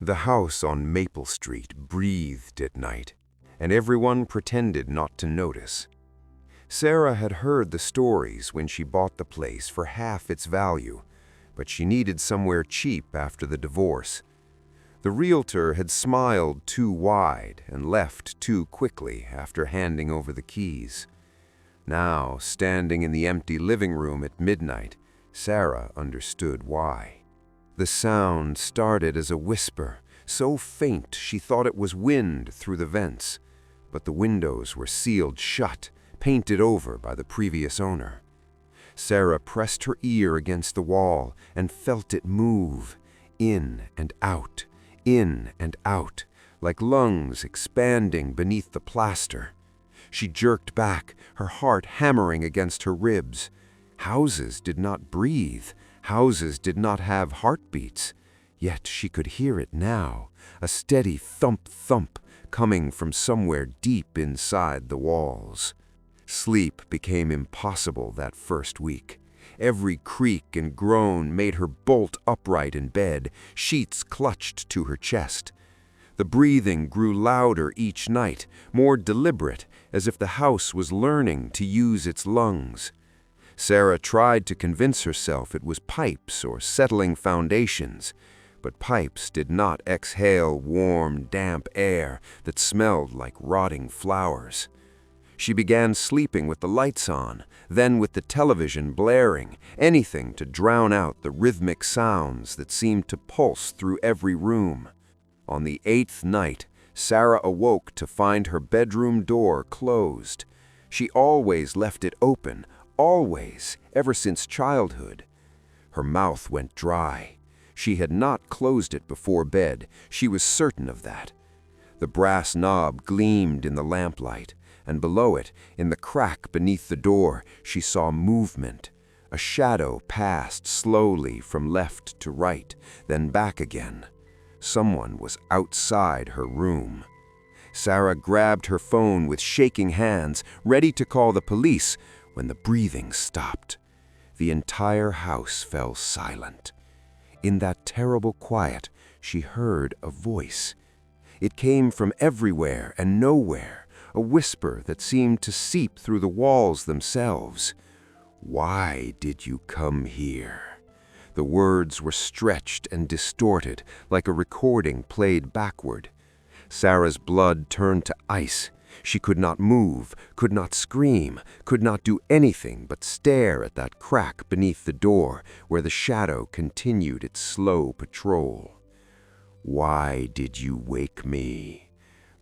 The house on Maple Street breathed at night, and everyone pretended not to notice. Sarah had heard the stories when she bought the place for half its value, but she needed somewhere cheap after the divorce. The realtor had smiled too wide and left too quickly after handing over the keys. Now, standing in the empty living room at midnight, Sarah understood why. The sound started as a whisper, so faint she thought it was wind through the vents, but the windows were sealed shut, painted over by the previous owner. Sarah pressed her ear against the wall and felt it move, in and out, like lungs expanding beneath the plaster. She jerked back, her heart hammering against her ribs. Houses did not breathe. Houses did not have heartbeats. Yet she could hear it now, a steady thump-thump coming from somewhere deep inside the walls. Sleep became impossible that first week. Every creak and groan made her bolt upright in bed, sheets clutched to her chest. The breathing grew louder each night, more deliberate, as if the house was learning to use its lungs. Sarah tried to convince herself it was pipes or settling foundations, but pipes did not exhale warm, damp air that smelled like rotting flowers. She began sleeping with the lights on, then with the television blaring, anything to drown out the rhythmic sounds that seemed to pulse through every room. On the 8th night, Sarah awoke to find her bedroom door closed. She always left it open, always, ever since childhood. Her mouth went dry. She had not closed it before bed. She was certain of that. The brass knob gleamed in the lamplight, and below it, in the crack beneath the door, she saw movement. A shadow passed slowly from left to right, then back again. Someone was outside her room. Sarah grabbed her phone with shaking hands, ready to call the police, when the breathing stopped. The entire house fell silent. In that terrible quiet, she heard a voice. It came from everywhere and nowhere, a whisper that seemed to seep through the walls themselves. "Why did you come here?" The words were stretched and distorted, like a recording played backward. Sarah's blood turned to ice. She could not move, could not scream, could not do anything but stare at that crack beneath the door where the shadow continued its slow patrol. "Why did you wake me?"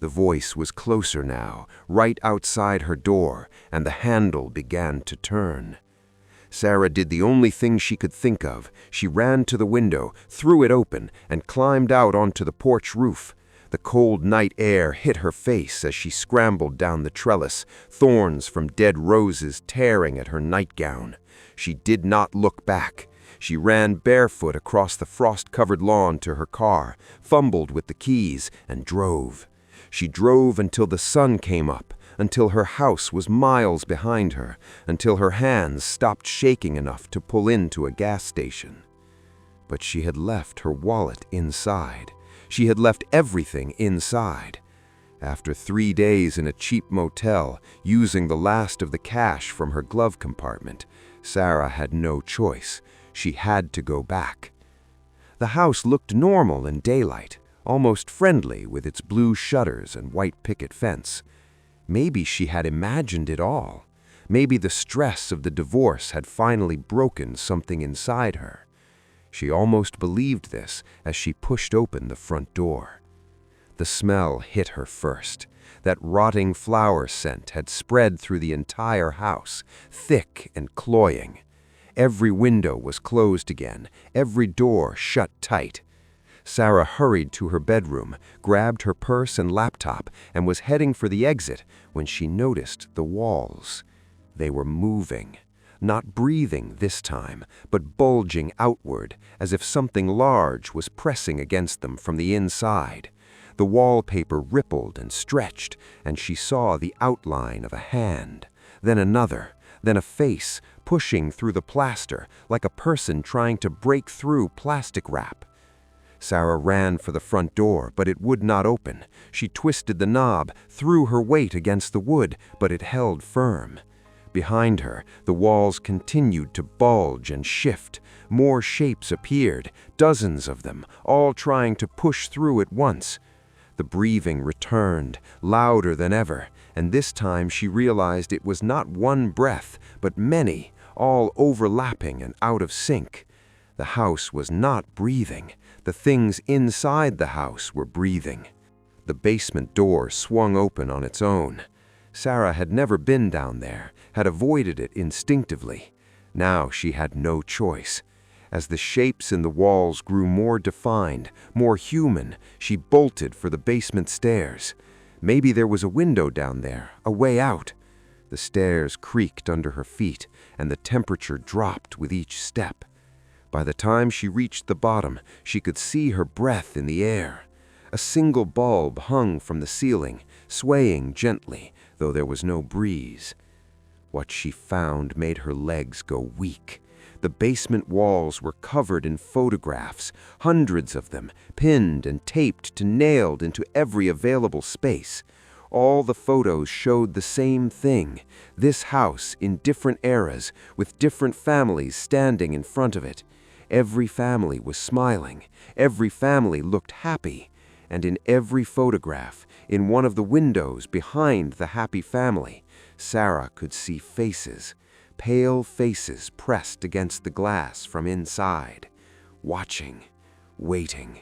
The voice was closer now, right outside her door, and the handle began to turn. Sarah did the only thing she could think of. She ran to the window, threw it open, and climbed out onto the porch roof. The cold night air hit her face as she scrambled down the trellis, thorns from dead roses tearing at her nightgown. She did not look back. She ran barefoot across the frost-covered lawn to her car, fumbled with the keys, and drove. She drove until the sun came up, until her house was miles behind her, until her hands stopped shaking enough to pull into a gas station. But she had left her wallet inside. She had left everything inside. After 3 days in a cheap motel, using the last of the cash from her glove compartment, Sarah had no choice. She had to go back. The house looked normal in daylight, almost friendly with its blue shutters and white picket fence. Maybe she had imagined it all. Maybe the stress of the divorce had finally broken something inside her. She almost believed this as she pushed open the front door. The smell hit her first. That rotting flower scent had spread through the entire house, thick and cloying. Every window was closed again, every door shut tight. Sarah hurried to her bedroom, grabbed her purse and laptop, and was heading for the exit when she noticed the walls. They were moving. Not breathing this time, but bulging outward, as if something large was pressing against them from the inside. The wallpaper rippled and stretched, and she saw the outline of a hand, then another, then a face pushing through the plaster like a person trying to break through plastic wrap. Sarah ran for the front door, but it would not open. She twisted the knob, threw her weight against the wood, but it held firm. Behind her, the walls continued to bulge and shift. More shapes appeared, dozens of them, all trying to push through at once. The breathing returned, louder than ever, and this time she realized it was not one breath, but many, all overlapping and out of sync. The house was not breathing. The things inside the house were breathing. The basement door swung open on its own. Sarah had never been down there, had avoided it instinctively. Now she had no choice. As the shapes in the walls grew more defined, more human, she bolted for the basement stairs. Maybe there was a window down there, a way out. The stairs creaked under her feet, and the temperature dropped with each step. By the time she reached the bottom, she could see her breath in the air. A single bulb hung from the ceiling, swaying gently, though there was no breeze. What she found made her legs go weak. The basement walls were covered in photographs, hundreds of them, pinned and taped to nailed into every available space. All the photos showed the same thing, this house in different eras, with different families standing in front of it. Every family was smiling, every family looked happy, and in every photograph, in one of the windows behind the happy family, Sarah could see faces, pale faces pressed against the glass from inside, watching, waiting.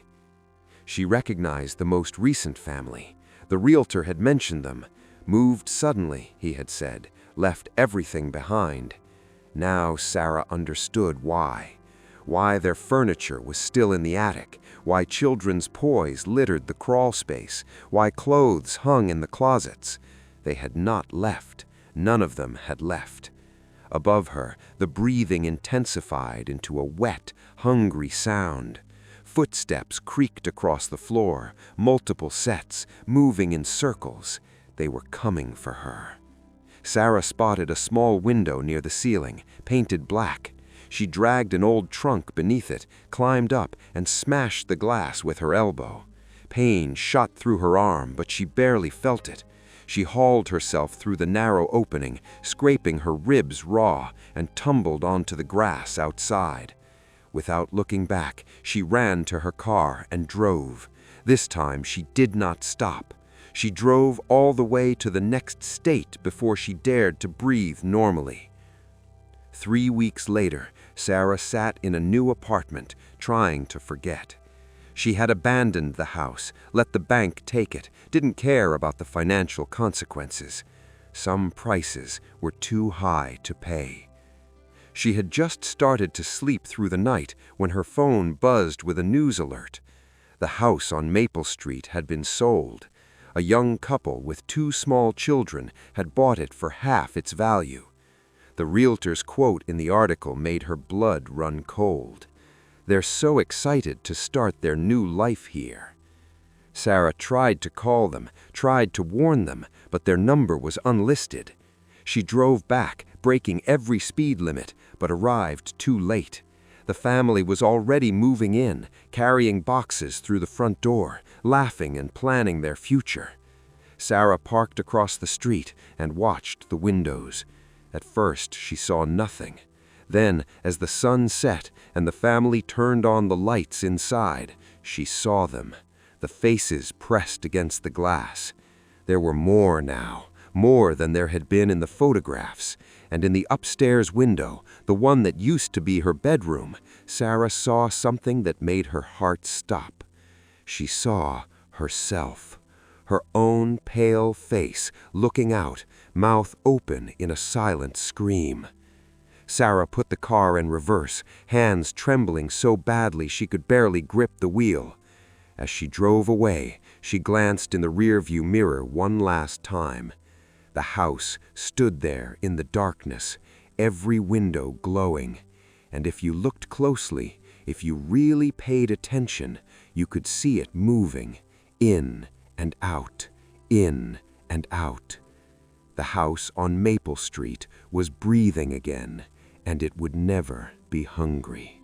She recognized the most recent family. The realtor had mentioned them. Moved suddenly, he had said, left everything behind. Now Sarah understood why. Why their furniture was still in the attic, why children's toys littered the crawl space, why clothes hung in the closets. They had not left. None of them had left. Above her, the breathing intensified into a wet, hungry sound. Footsteps creaked across the floor, multiple sets, moving in circles. They were coming for her. Sarah spotted a small window near the ceiling, painted black. She dragged an old trunk beneath it, climbed up, and smashed the glass with her elbow. Pain shot through her arm, but she barely felt it. She hauled herself through the narrow opening, scraping her ribs raw, and tumbled onto the grass outside. Without looking back, she ran to her car and drove. This time she did not stop. She drove all the way to the next state before she dared to breathe normally. 3 weeks later, Sarah sat in a new apartment, trying to forget. She had abandoned the house, let the bank take it, didn't care about the financial consequences. Some prices were too high to pay. She had just started to sleep through the night when her phone buzzed with a news alert. The house on Maple Street had been sold. A young couple with 2 small children had bought it for half its value. The realtor's quote in the article made her blood run cold. They're so excited to start their new life here. Sarah tried to call them, tried to warn them, but their number was unlisted. She drove back, breaking every speed limit, but arrived too late. The family was already moving in, carrying boxes through the front door, laughing and planning their future. Sarah parked across the street and watched the windows. At first, she saw nothing. Then, as the sun set and the family turned on the lights inside, she saw them, the faces pressed against the glass. There were more now, more than there had been in the photographs, and in the upstairs window, the one that used to be her bedroom, Sarah saw something that made her heart stop. She saw herself. Her own pale face looking out, mouth open in a silent scream. Sarah put the car in reverse, hands trembling so badly she could barely grip the wheel. As she drove away, she glanced in the rearview mirror one last time. The house stood there in the darkness, every window glowing. And if you looked closely, if you really paid attention, you could see it moving, in and out, in and out. The house on Maple Street was breathing again, and it would never be hungry.